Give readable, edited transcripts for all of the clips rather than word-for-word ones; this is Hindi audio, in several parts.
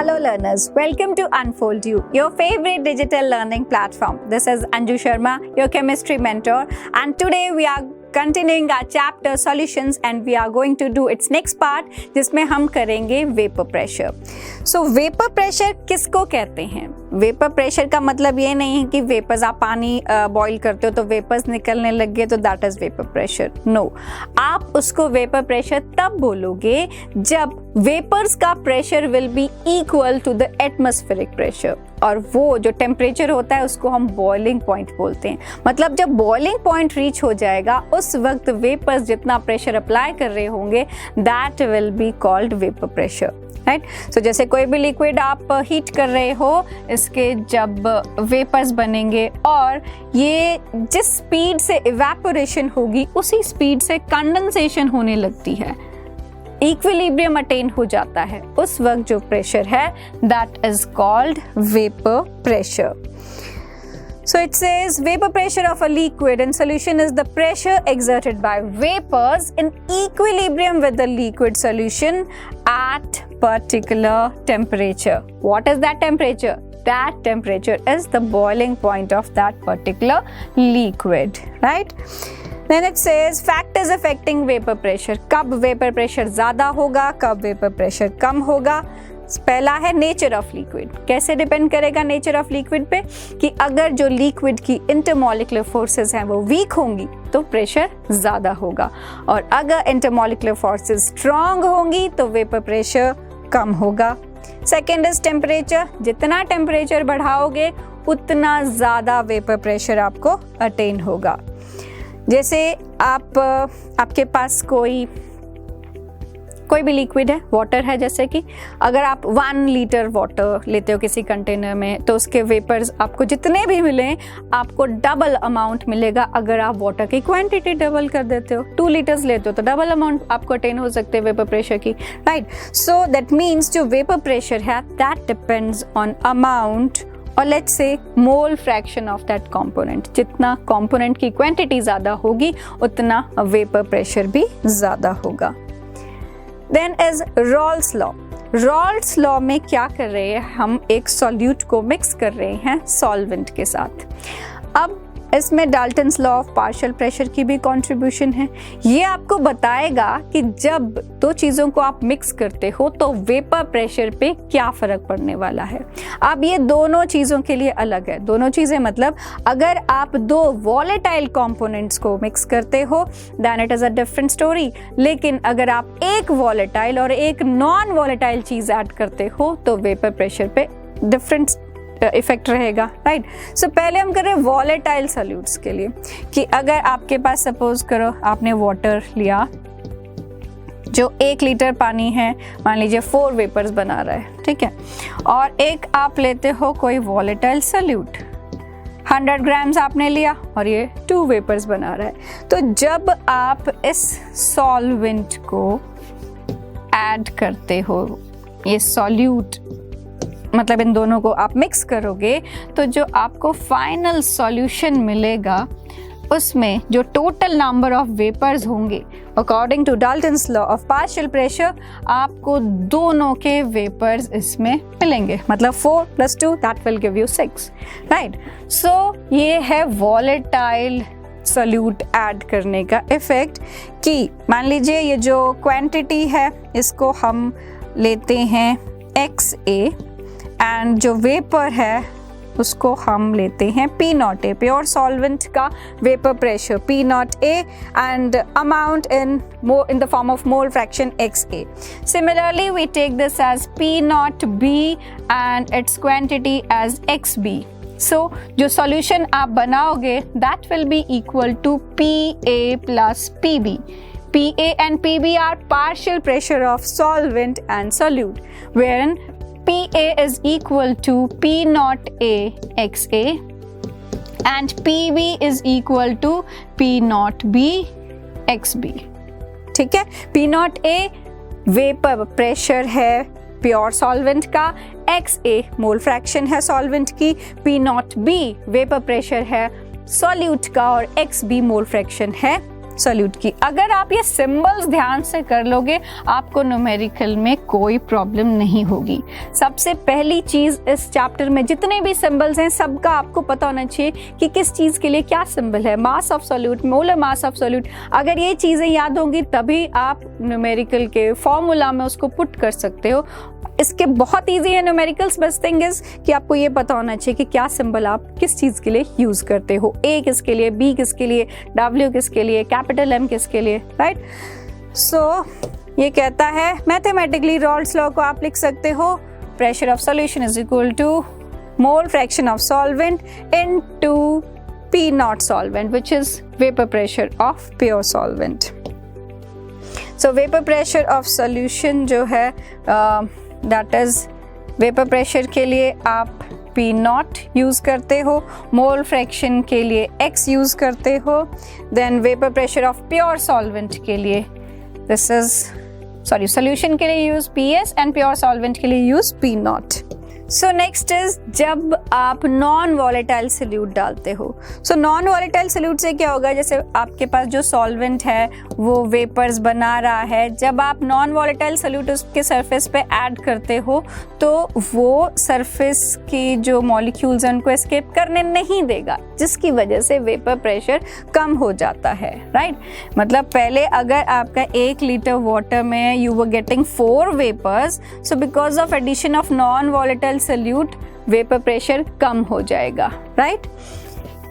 Hello learners, welcome to Unfold You, your favorite digital learning platform. This is Anju Sharma, your chemistry mentor, and today we are continuing our chapter solutions and we are going to do its next part जिसमें हम करेंगे वेपर प्रेशर. सो वेपर प्रेशर किसको कहते हैं? वेपर प्रेशर का मतलब ये नहीं है कि वेपर्स, आप पानी बॉईल करते हो तो वेपर्स निकलने लग गए तो that is vapour pressure. No, आप उसको वेपर प्रेशर तब बोलोगे जब वेपर्स का pressure will be equal to the atmospheric pressure, और वो जो टेम्परेचर होता है उसको हम बॉइलिंग पॉइंट बोलते हैं. मतलब जब बॉइलिंग पॉइंट रीच हो जाएगा उस वक्त वेपर्स जितना प्रेशर अप्लाई कर रहे होंगे that will be called vapour pressure, right. So जैसे कोई भी लिक्विड आप हीट कर रहे हो, इसके जब वेपर्स बनेंगे और ये जिस स्पीड से इवेपोरेशन होगी उसी स्पीड से कंडेंसेशन होने लगती है, इक्विलिब्रियम अटेन हो जाता है, उस वक्त जो प्रेशर है that is called vapour pressure. So it says vapor pressure of a liquid in solution is the pressure exerted by vapors in equilibrium with the liquid solution at particular temperature. What is that temperature? That temperature is the boiling point of that particular liquid, right? Then it says factors affecting vapor pressure. कब vapor pressure ज़्यादा होगा, कब vapor pressure कम होगा. पहला है नेचर ऑफ लिक्विड. कैसे डिपेंड करेगा नेचर ऑफ लिक्विड पे? कि अगर जो लिक्विड की इंटरमॉलिक्यूलर फोर्सेस हैं वो वीक होंगी तो प्रेशर ज़्यादा होगा, और अगर इंटरमॉलिक्यूलर फोर्सेस स्ट्रांग होंगी तो वेपर प्रेशर कम होगा. Second is temperature. जितना टेम्परेचर बढ़ाओगे उतना ज़्यादा वेपर प्रेशर आपको अटेन होगा. जैसे आपके पास कोई भी लिक्विड है, वाटर है, जैसे कि अगर आप 1 लीटर वाटर लेते हो किसी कंटेनर में तो उसके वेपर्स आपको जितने भी मिले आपको डबल अमाउंट मिलेगा अगर आप वाटर की क्वांटिटी डबल कर देते हो. 2 लीटर्स लेते हो तो डबल अमाउंट आपको अटेन हो सकते हैं वेपर प्रेशर की, राइट. सो दैट मीन्स जो वेपर प्रेशर है दैट डिपेंड्स ऑन अमाउंट और let's say mole fraction of that component. जितना कंपोनेंट की क्वांटिटी ज़्यादा होगी उतना वेपर प्रेशर भी ज़्यादा होगा. Then is Raoult's law. Raoult's law में क्या कर रहे हैं? हम एक सॉल्यूट को मिक्स कर रहे हैं सॉल्वेंट के साथ. अब इसमें Dalton's law of partial pressure की भी कंट्रीब्यूशन है. ये आपको बताएगा कि जब दो चीज़ों को आप मिक्स करते हो तो वेपर प्रेशर पे क्या फ़र्क पड़ने वाला है. अब ये दोनों चीज़ों के लिए अलग है. दोनों चीज़ें मतलब अगर आप 2 वॉलेटाइल कंपोनेंट्स को मिक्स करते हो then it is a different story. लेकिन अगर आप एक वॉलेटाइल और एक नॉन वॉलेटाइल चीज़ ऐड करते हो तो वेपर प्रेशर पे डिफरेंट इफेक्ट रहेगा, राइट. सो पहले हम करें वॉलेटाइल सॉल्यूट्स के लिए कि अगर आपके पास सपोज करो आपने वाटर लिया जो 1 लीटर पानी है, मान लीजिए 4 वेपर्स बना रहा है, ठीक है, और एक आप लेते हो कोई वॉलेटाइल सॉल्यूट 100 ग्राम्स आपने लिया और ये 2 वेपर्स बना रहा है. तो जब आप इस सॉल्वेंट को ऐड करते हो, ये सॉल्यूट मतलब इन दोनों को आप मिक्स करोगे तो जो आपको फाइनल सॉल्यूशन मिलेगा उसमें जो टोटल नंबर ऑफ वेपर्स होंगे according to Dalton's law of partial pressure आपको दोनों के वेपर्स इसमें मिलेंगे. मतलब 4 + 2 that will give you 6, right. So ये है वॉलेटाइल सॉल्यूट ऐड करने का इफेक्ट. कि मान लीजिए ये जो क्वांटिटी है इसको हम लेते हैं XA एंड जो वेपर है उसको हम लेते हैं P0A, प्योर सॉल्वेंट का vapour pressure P0A and amount in the form of mole fraction XA. Similarly we take this as P0B and its quantity as XB. So जो solution आप बनाओगे that will be equal to PA plus PB. PA and PB are partial pressure of solvent and solute, wherein PA is equal to P0A XA and PB is equal to P0B XB. ठीक है, P0A वेपर प्रेशर है प्योर सॉल्वेंट का, XA मोल फ्रैक्शन है सॉल्वेंट की, P0B वेपर प्रेशर है सॉल्यूट का और XB मोल फ्रैक्शन है सॉल्यूट की। अगर आप ये सिंबल्स ध्यान से कर लोगे आपको न्यूमेरिकल में कोई प्रॉब्लम नहीं होगी। सबसे पहली चीज इस चैप्टर में जितने भी सिंबल्स हैं सबका आपको पता होना चाहिए कि किस चीज के लिए क्या सिंबल है। Mass of solute, molar mass of solute, अगर ये चीजें याद होंगी तभी आप न्यूमेरिकल के फॉर्मूला में उसको पुट कर सकते हो। इसके बहुत इजी है न्यूमेरिकल्स, बस थिंग इज कि आपको ये पता होना चाहिए कि क्या सिंबल आप किस चीज के लिए यूज करते हो। ए किसके लिए, बी किसके लिए, डब्ल्यू किसके लिए, कैपिटल एम किसके लिए, राइट। सो ये कहता है मैथमेटिकली रॉल्स लॉ को आप लिख सकते हो, pressure of solution is equal to mole fraction of solvent into P naught solvent, which is vapor pressure of pure solvent. So vapor pressure of solution जो है that is vapor pressure के लिए आप P naught यूज़ करते हो, मोल फ्रैक्शन के लिए X यूज़ करते हो, then vapor pressure of pure solvent के लिए this is solution के लिए use PS and pure solvent के लिए use P naught. So next is जब आप नॉन वॉलेटाइल सॉल्यूट डालते हो। सो नॉन वॉलेटाइल सॉल्यूट से क्या होगा, जैसे आपके पास जो सॉल्वेंट है वो वेपर्स बना रहा है, जब आप नॉन वॉलेटाइल सॉल्यूट उसके सरफेस पे ऐड करते हो तो वो सरफेस की जो मॉलिक्यूल्स हैं उनको एस्केप करने नहीं देगा, जिसकी वजह से वेपर प्रेशर कम हो जाता है, राइट। मतलब पहले अगर आपका 1 लीटर वाटर में you were getting 4 vapours, so because of addition of non volatile solute vapour pressure कम हो जाएगा, राइट।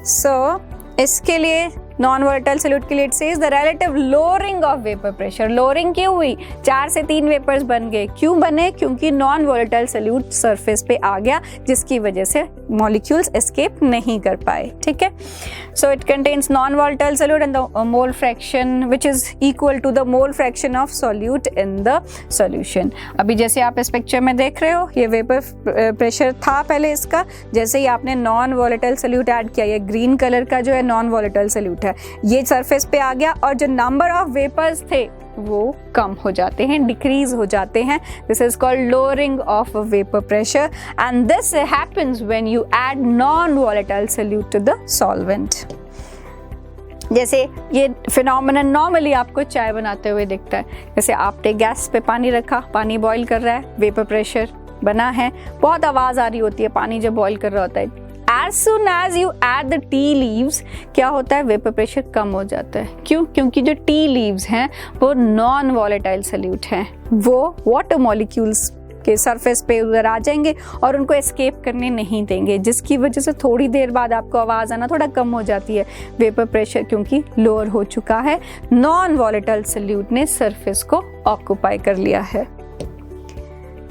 सो इसके लिए नॉन वॉलेटाइल सॉल्यूट के लिए it says the relative lowering of vapour pressure. Lowering क्यों हुई, 4 से 3 वेपर्स बन गए, क्यों बने, क्योंकि नॉन वॉलेटाइल सॉल्यूट सरफेस पे आ गया, जिसकी वजह से मॉलिक्यूल्स एस्केप नहीं कर पाए, ठीक है। So it contains non volatile solute and the mole fraction which is equal to the mole fraction of solute in the solution. अभी जैसे आप इस पिक्चर में देख रहे हो ये वेपर प्रेशर था पहले इसका, जैसे ही आपने नॉन वॉलेटाइल सॉल्यूट ऐड किया, ये ग्रीन कलर का जो है नॉन वॉलेटाइल सॉल्यूट है, ये सरफेस पे आ गया और जो नंबर ऑफ वेपर्स थे वो कम हो जाते हैं, डिक्रीज हो जाते हैं। This is called lowering of vapour pressure and this happens when you add non volatile solute to the solvent. जैसे ये फिनोमेनन नॉर्मली आपको चाय बनाते हुए दिखता है, जैसे आपने गैस पे पानी रखा, पानी बॉईल कर रहा है, वेपर प्रेशर बना है, बहुत आवाज आ रही होती है पानी जब बॉईल कर रहा होता है। As soon as you add the tea leaves, क्या होता है, वेपर प्रेशर कम हो जाता है। क्यों, क्योंकि जो टी लीव्स हैं वो नॉन वॉलेटाइल सॉल्यूट हैं, वो वाटर मॉलिक्यूल्स के सरफेस पे उधर आ जाएंगे और उनको एस्केप करने नहीं देंगे, जिसकी वजह से थोड़ी देर बाद आपको आवाज़ आना थोड़ा कम हो जाती है। वेपर प्रेशर क्योंकि लोअर हो चुका है, नॉन वॉलेटाइल सॉल्यूट ने सरफेस को ऑक्यूपाई कर लिया है।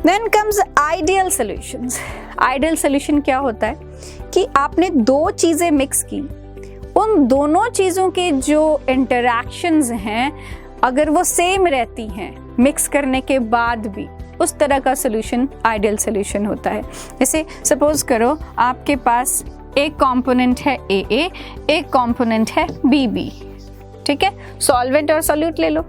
Then comes ideal solutions. Ideal solution क्या होता है कि आपने 2 चीज़ें मिक्स की, उन दोनों चीज़ों के जो इंटरैक्शंस हैं अगर वो सेम रहती हैं मिक्स करने के बाद भी, उस तरह का सोल्यूशन आइडियल सोल्यूशन होता है। जैसे सपोज करो आपके पास एक कंपोनेंट है AA, एक कंपोनेंट है BB, ठीक है, सॉल्वेंट और सॉल्यूट ले लो।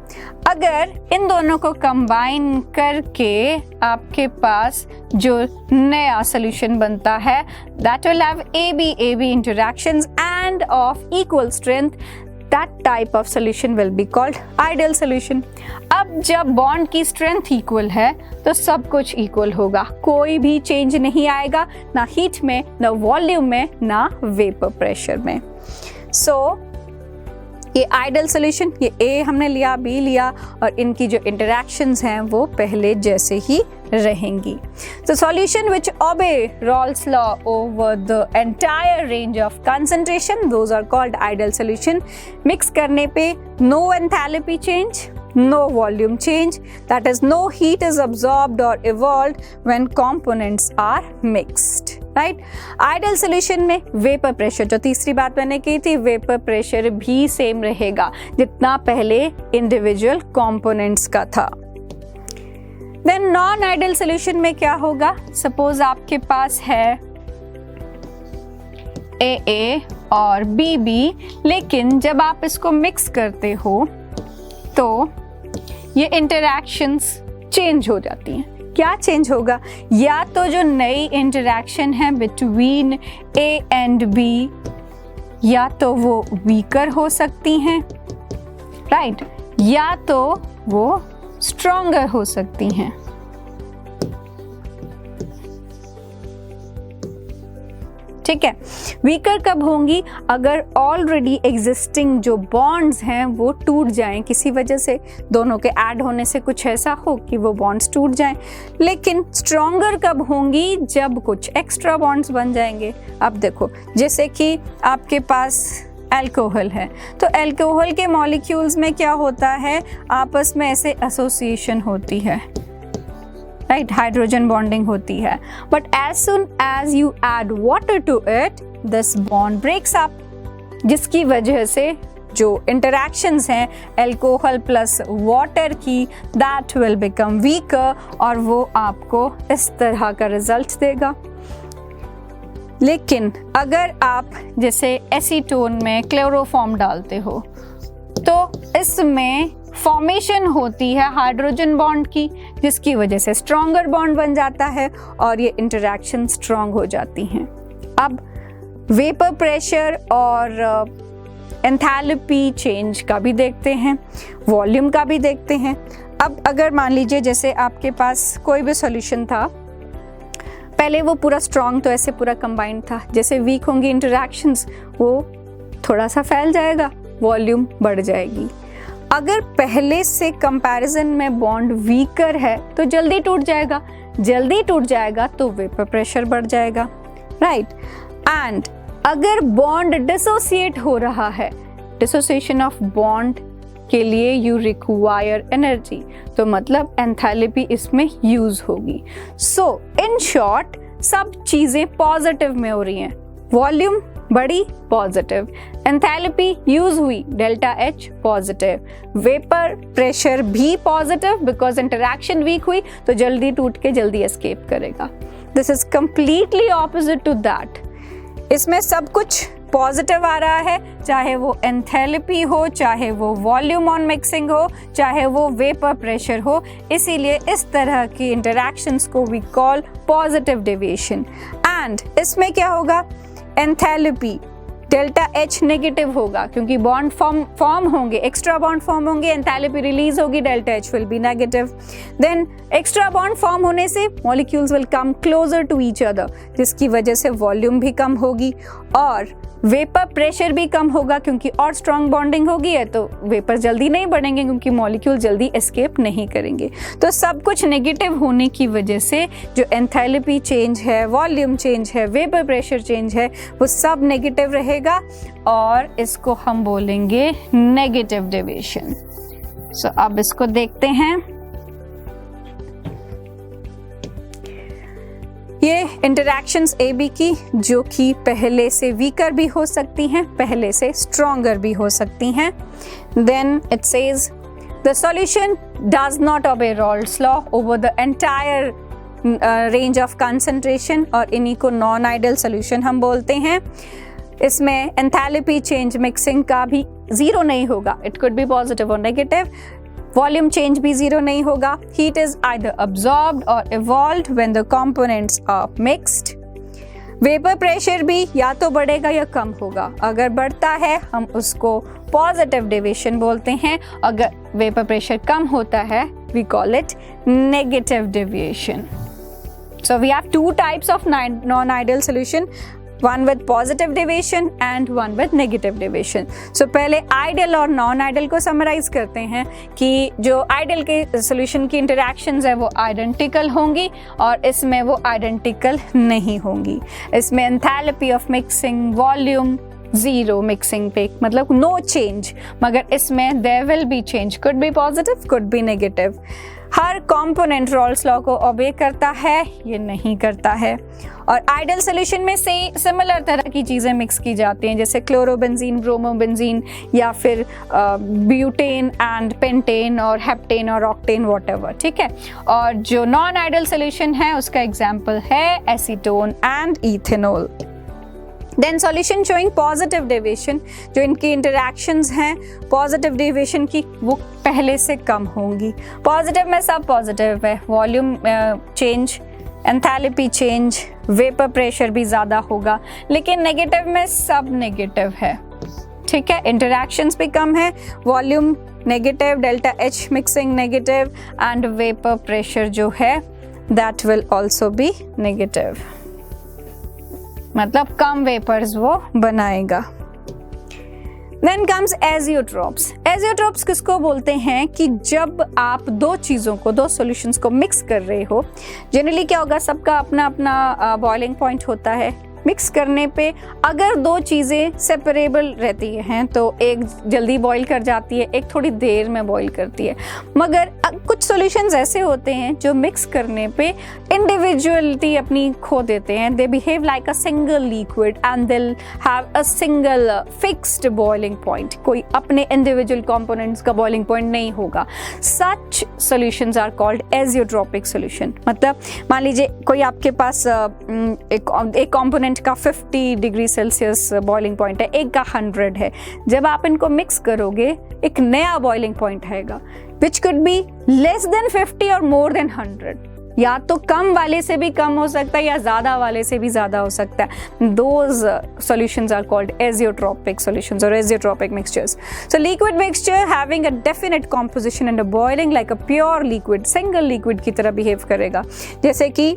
अगर इन दोनों को कंबाइन करके आपके पास जो नया सॉल्यूशन बनता है that will have AB interactions end of equal strength, that type of solution will be called ideal solution. अब जब बॉन्ड की स्ट्रेंथ इक्वल है तो सब कुछ इक्वल होगा, कोई भी चेंज नहीं आएगा, ना हीट में, ना वॉल्यूम में, ना वेपर प्रेशर में। सो ये आइडियल सॉल्यूशन, ये A हमने लिया, B लिया और इनकी जो इंटरैक्शंस हैं वो पहले जैसे ही रहेंगी। So solution which obey Raoult's law over the entire range of concentration, those are called ideal solution. Mix करने पे no enthalpy change, no volume change, that is no heat is absorbed or evolved when components are mixed. Right, ideal solution में वेपर प्रेशर, जो तीसरी बात मैंने की थी, वेपर प्रेशर भी सेम रहेगा जितना पहले इंडिविजुअल कंपोनेंट्स का था। देन नॉन आइडियल सोल्यूशन में क्या होगा, सपोज आपके पास है AA और BB, लेकिन जब आप इसको मिक्स करते हो तो ये इंटरैक्शंस चेंज हो जाती हैं। क्या चेंज होगा, या तो जो नई इंटरैक्शन है बिटवीन A एंड B या तो वो वीकर हो सकती हैं, राइट, या तो वो स्ट्रॉन्गर हो सकती हैं। ठीक है, वीकर कब होंगी? अगर ऑलरेडी एग्जिस्टिंग जो बॉन्ड्स हैं वो टूट जाएं किसी वजह से, दोनों के ऐड होने से कुछ ऐसा हो कि वो बॉन्ड्स टूट जाएं। लेकिन स्ट्रॉन्गर कब होंगी? जब कुछ एक्स्ट्रा बॉन्ड्स बन जाएंगे। अब देखो, जैसे कि आपके पास अल्कोहल है, तो अल्कोहल के मॉलिक्यूल्स में क्या होता है? आपस में ऐसे एसोसिएशन होती है, राइट, हाइड्रोजन बॉन्डिंग होती है। But as soon as you add water to it, this bond breaks up, जिसकी वजह से जो इंटरैक्शंस हैं अल्कोहल प्लस वाटर की, दैट विल बिकम वीकर, और वो आपको इस तरह का रिजल्ट देगा। लेकिन अगर आप जैसे एसीटोन में क्लोरोफॉर्म डालते हो, तो इसमें फॉर्मेशन होती है हाइड्रोजन बॉन्ड की, जिसकी वजह से स्ट्रॉन्गर बॉन्ड बन जाता है और ये इंटरैक्शन स्ट्रॉन्ग हो जाती हैं। अब वेपर प्रेशर और एंथैल्पी चेंज का भी देखते हैं, वॉल्यूम का भी देखते हैं। अब अगर मान लीजिए जैसे आपके पास कोई भी सॉल्यूशन था, पहले वो पूरा स्ट्रॉन्ग तो ऐसे पूरा कंबाइंड था, जैसे वीक होंगी इंटरैक्शंस वो थोड़ा सा फैल जाएगा, वॉल्यूम बढ़ जाएगी। अगर पहले से कंपैरिजन में बॉन्ड वीकर है तो जल्दी टूट जाएगा, जल्दी टूट जाएगा तो वेपर प्रेशर बढ़ जाएगा, राइट। एंड अगर बॉन्ड डिसोसिएट हो रहा है, डिसोसिएशन ऑफ बॉन्ड के लिए यू रिक्वायर एनर्जी, तो मतलब एंथैल्पी इसमें यूज होगी। सो इन शॉर्ट सब चीजें पॉजिटिव में हो रही हैं, वॉल्यूम बढ़ी पॉजिटिव, एंथैल्पी यूज हुई delta H positive, vapour pressure भी पॉजिटिव बिकॉज इंटरैक्शन वीक हुई तो जल्दी टूट के जल्दी एस्केप करेगा। This is completely opposite to that. इसमें सब कुछ पॉजिटिव आ रहा है, चाहे वो एंथैल्पी हो, चाहे वो वॉल्यूम ऑन मिक्सिंग हो, चाहे वो वेपर प्रेशर हो। इसीलिए इस तरह की इंटरैक्शंस को we call positive deviation. And इसमें क्या होगा? एंथैल्पी डेल्टा एच नेगेटिव होगा क्योंकि बॉन्ड फॉर्म होंगे, एक्स्ट्रा बॉन्ड फॉर्म होंगे, एंथैल्पी रिलीज होगी, delta H will be negative. Then extra bond form होने से molecules will come closer to each other, जिसकी वजह से वॉल्यूम भी कम होगी और वेपर प्रेशर भी कम होगा क्योंकि और स्ट्रॉन्ग बॉन्डिंग होगी है तो वेपर जल्दी नहीं बढ़ेंगे क्योंकि मॉलिक्यूल जल्दी एस्केप नहीं करेंगे। तो सब कुछ नेगेटिव होने की वजह से जो एंथैल्पी चेंज है, वॉल्यूम चेंज है, वेपर प्रेशर चेंज है, वो सब नेगेटिव रहेगा और इसको हम बोलेंगे नेगेटिव डेविएशन। सो अब इसको देखते हैं। ये इंटरैक्शंस ए बी की जो कि पहले से वीकर भी हो सकती हैं, पहले से स्ट्रॉन्गर भी हो सकती हैं। Then it says the solution does not obey Raoult's law over the entire range of concentration, और इन्हीं को नॉन आइडियल सॉल्यूशन हम बोलते हैं। इसमें एंथैल्पी चेंज मिक्सिंग का भी जीरो नहीं होगा, इट कुड बी पॉजिटिव और नेगेटिव। वॉल्यूम चेंज भी जीरो नहीं होगा। हीट इज आइदर अब्सॉर्ब्ड और evolved when the components are mixed. Vapour pressure भी या तो बढ़ेगा या कम होगा। अगर बढ़ता है हम उसको पॉजिटिव डेविएशन बोलते हैं, अगर वेपर प्रेशर कम होता है we call it negative deviation. So we have two types of non-ideal solution, one with positive deviation and one with negative deviation. So पहले ideal और non-ideal को summarize करते हैं कि जो ideal के solution की interactions है वो identical होंगी और इसमें वो identical नहीं होंगी। इसमें enthalpy of mixing, volume zero mixing पे मतलब no change, मगर इसमें there will be change, could be positive, could be negative। Her component Rawls law को ओबे करता है, ये नहीं करता है। और आइडियल सॉल्यूशन में से सिमिलर तरह की चीज़ें मिक्स की जाती हैं, जैसे क्लोरोबेंजीन, ब्रोमोबेंजीन या फिर ब्यूटेन एंड पेंटेन और हेप्टेन और ऑक्टेन व्हाटएवर, ठीक है। और जो नॉन आइडियल सॉल्यूशन है उसका एग्जांपल है acetone and ethanol. Then solution showing positive deviation, जो इनकी इंटरैक्शंस हैं पॉजिटिव डेविएशन की वो पहले से कम होंगी। पॉजिटिव में सब पॉजिटिव है, volume change, enthalpy change, vapour pressure भी ज़्यादा होगा, लेकिन नेगेटिव में सब नेगेटिव है, ठीक है। इंटरैक्शंस भी कम है, volume negative, delta H mixing negative and vapour pressure जो है that will also be negative, मतलब कम वेपर्स वो बनाएगा। Then comes azeotrops. Azeotrops किसको बोलते हैं कि जब आप दो चीज़ों को, दो सॉल्यूशंस को मिक्स कर रहे हो, जनरली क्या होगा, सबका अपना अपना बॉइलिंग पॉइंट होता है। मिक्स करने पे अगर दो चीज़ें सेपरेबल रहती हैं तो एक जल्दी बॉईल कर जाती है, एक थोड़ी देर में बॉईल करती है। मगर कुछ सॉल्यूशंस ऐसे होते हैं जो मिक्स करने पे इंडिविजुअलिटी अपनी खो देते हैं। They behave like a single liquid and they have a single fixed boiling point. कोई अपने इंडिविजुअल कंपोनेंट्स का बॉइलिंग पॉइंट नहीं होगा। सच सॉल्यूशंस आर कॉल्ड एजियोट्रोपिक सॉल्यूशन। मतलब मान लीजिए कोई आपके पास एक कंपोनेंट का 50 डिग्री सेल्सियस बॉइलिंग पॉइंट है, एक का 100 है। जब आप इनको मिक्स करोगे एक नया बॉइलिंग पॉइंट आएगा which could be less than 50 और मोर देन 100। या तो कम वाले से भी कम हो सकता है या ज्यादा वाले से भी ज्यादा हो सकता है। Those solutions are called azeotropic solutions or azeotropic mixtures. So liquid mixture having a definite composition and a boiling like a pure liquid, single liquid की तरह behave करेगा। जैसे कि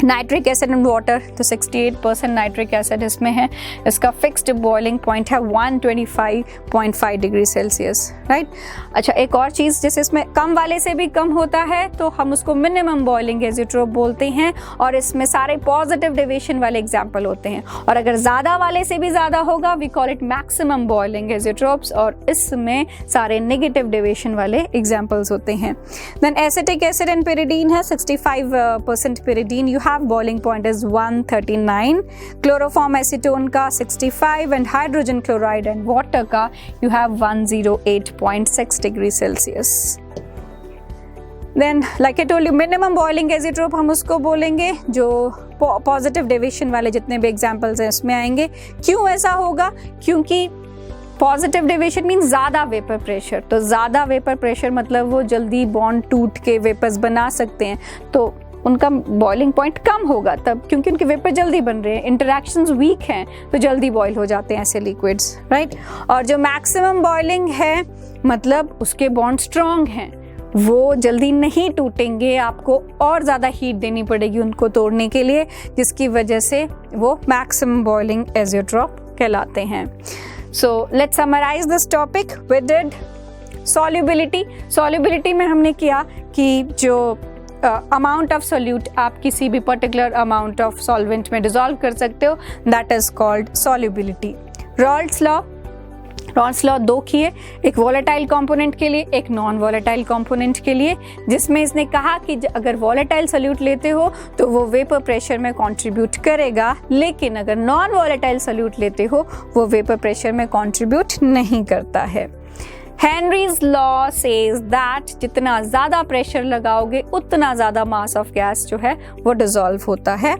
नाइट्रिक एसिड एंड वाटर, तो 68% नाइट्रिक एसिड इसमें है, इसका फिक्स्ड बॉइलिंग पॉइंट है 125.5 डिग्री सेल्सियस, राइट। अच्छा, एक और चीज़, जैसे इसमें कम वाले से भी कम होता है तो हम उसको मिनिमम बॉइलिंग एजियोट्रोप बोलते हैं, और इसमें सारे पॉजिटिव डेविएशन वाले एग्जाम्पल होते हैं। और अगर ज़्यादा वाले से भी ज़्यादा होगा we call it maximum boiling azeotropes, और इसमें सारे नेगेटिव डेविएशन वाले एग्जाम्पल्स होते हैं। Then acetic acid and pyridine है, 65% pyridine, you have boiling point is 139, chloroform acetone का 65 and hydrogen chloride and water का you have 108.6 degree Celsius. Then like I told you, minimum boiling azeotrope हम उसको बोलेंगे जो पॉजिटिव डेविएशन वाले जितने भी एग्जाम्पल्स हैं उसमें आएंगे। क्यों ऐसा होगा? क्योंकि पॉजिटिव डेविएशन मीन ज़्यादा वेपर प्रेशर, तो ज़्यादा वेपर प्रेशर मतलब वो जल्दी बॉन्ड टूट के वेपर्स बना सकते हैं, तो उनका बॉइलिंग पॉइंट कम होगा तब, क्योंकि उनके वेपर जल्दी बन रहे हैं, इंटरैक्शंस वीक हैं तो जल्दी बॉयल हो जाते हैं ऐसे लिक्विड्स, राइट। और जो मैक्सिमम बॉइलिंग है मतलब उसके बॉन्ड स्ट्रॉन्ग हैं, वो जल्दी नहीं टूटेंगे, आपको और ज़्यादा हीट देनी पड़ेगी उनको तोड़ने के लिए, जिसकी वजह से वो मैक्सिमम बॉइलिंग एजियोट्रोप कहलाते हैं। So let's summarize this topic. We did solubility. Solubility में हमने किया कि जो अमाउंट ऑफ सोल्यूट आप किसी भी पर्टिकुलर अमाउंट ऑफ सॉल्वेंट में डिसॉल्व कर सकते हो, that is called solubility. Rawls law दो किए, एक वॉलेटाइल कंपोनेंट के लिए, एक नॉन वॉलेटाइल कंपोनेंट के लिए, जिसमें इसने कहा कि अगर वॉलेटाइल सोल्यूट लेते हो तो वो वेपर प्रेशर में कंट्रीब्यूट करेगा, लेकिन अगर नॉन वॉलेटाइल सोल्यूट लेते हो वो वेपर प्रेशर में कंट्रीब्यूट नहीं करता है। हेनरीज लॉ सेज दैट जितना ज़्यादा प्रेशर लगाओगे उतना ज़्यादा मास ऑफ गैस जो है वो डिसॉल्व होता है।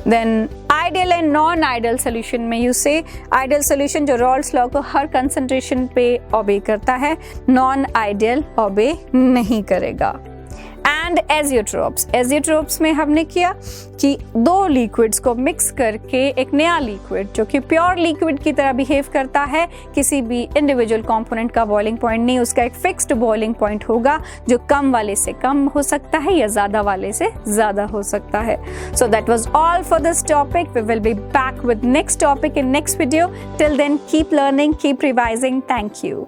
Then ideal and non ideal solution में यू से आइडियल सोल्यूशन जो रॉल्स लॉ को हर कंसंट्रेशन पे ओबे करता है, नॉन आइडियल ओबे नहीं करेगा। एंड एजियोट्रोप्स में हमने किया कि दो लिक्विड्स को मिक्स करके एक नया लिक्विड जो कि प्योर लिक्विड की तरह बिहेव करता है, किसी भी इंडिविजुअल कंपोनेंट का बॉइलिंग पॉइंट नहीं, उसका एक फिक्स्ड बॉइलिंग पॉइंट होगा जो कम वाले से कम हो सकता है या ज़्यादा वाले से ज़्यादा हो सकता है। So that was all for this topic. We will be back with next topic in next video. Till then keep learning, keep revising. Thank you.